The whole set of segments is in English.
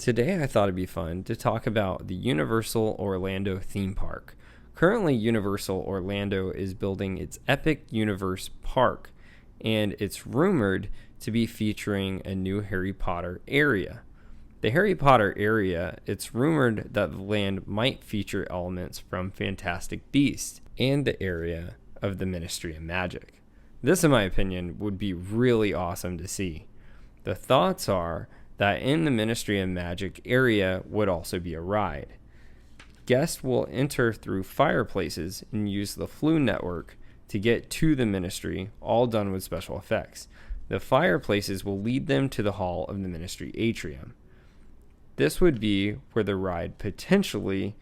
Today I thought it'd be fun to talk about the Universal Orlando theme park. Currently, Universal Orlando is building its Epic Universe Park, and it's rumored to be featuring a new Harry Potter area. The Harry Potter area, it's rumored that the land might feature elements from Fantastic Beasts and the area of the Ministry of Magic. This, in my opinion, would be really awesome to see. The thoughts are that in the Ministry of Magic area would also be a ride. Guests will enter through fireplaces and use the Floo network to get to the Ministry, all done with special effects. The fireplaces will lead them to the Hall of the Ministry atrium. This would be where the ride potentially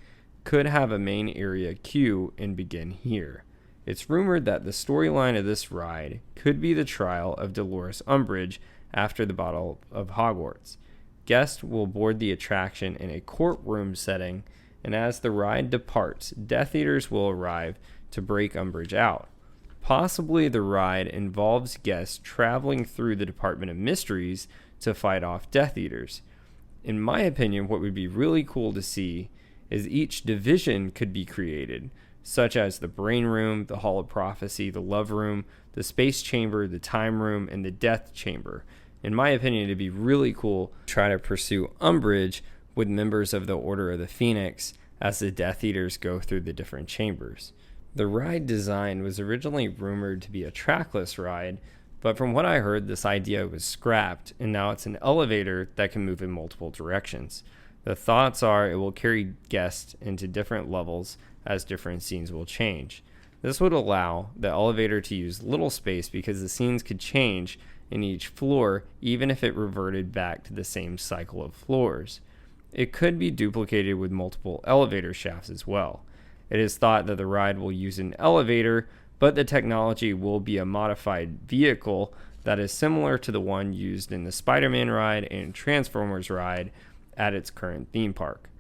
could have a main area queue and begin here. It's rumored that the storyline of this ride could be the trial of Dolores Umbridge after the Battle of Hogwarts. Guests will board the attraction in a courtroom setting, and as the ride departs, Death Eaters will arrive to break Umbridge out. Possibly the ride involves guests traveling through the Department of Mysteries to fight off Death Eaters. In my opinion, what would be really cool to see is each division could be created, such as the Brain Room, the Hall of Prophecy, the Love Room, the Space Chamber, the Time Room, and the Death Chamber. In my opinion, it'd be really cool to try to pursue Umbridge with members of the Order of the Phoenix as the Death Eaters go through the different chambers. The ride design was originally rumored to be a trackless ride, but from what I heard, this idea was scrapped, and now it's an elevator that can move in multiple directions. The thoughts are it will carry guests into different levels as different scenes will change. This would allow the elevator to use little space because the scenes could change in each floor even if it reverted back to the same cycle of floors. It could be duplicated with multiple elevator shafts as well. It is thought that the ride will use an elevator, but the technology will be a modified vehicle that is similar to the one used in the Spider-Man ride and Transformers ride at its current theme park.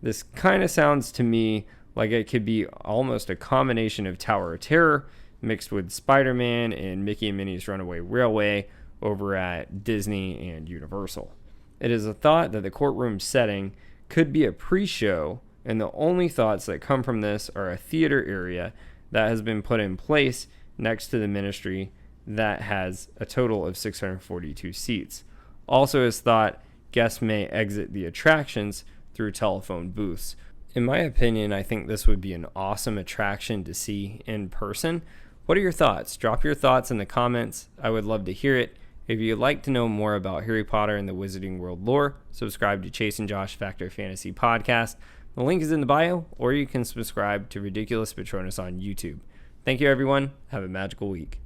This kind of sounds to me like it could be almost a combination of Tower of Terror mixed with Spider-Man and Mickey and Minnie's Runaway Railway over at Disney and Universal. It is a thought that the courtroom setting could be a pre-show, and the only thoughts that come from this are a theater area that has been put in place next to the Ministry that has a total of 642 seats. Also is thought guests may exit the attractions through telephone booths. In my opinion, I think this would be an awesome attraction to see in person. What are your thoughts? Drop your thoughts in the comments. I would love to hear it. If you'd like to know more about Harry Potter and the Wizarding World lore, subscribe to Chase and Josh Factor Fantasy Podcast. The link is in the bio, or you can subscribe to Ridiculous Patronus on YouTube. Thank you, everyone. Have a magical week.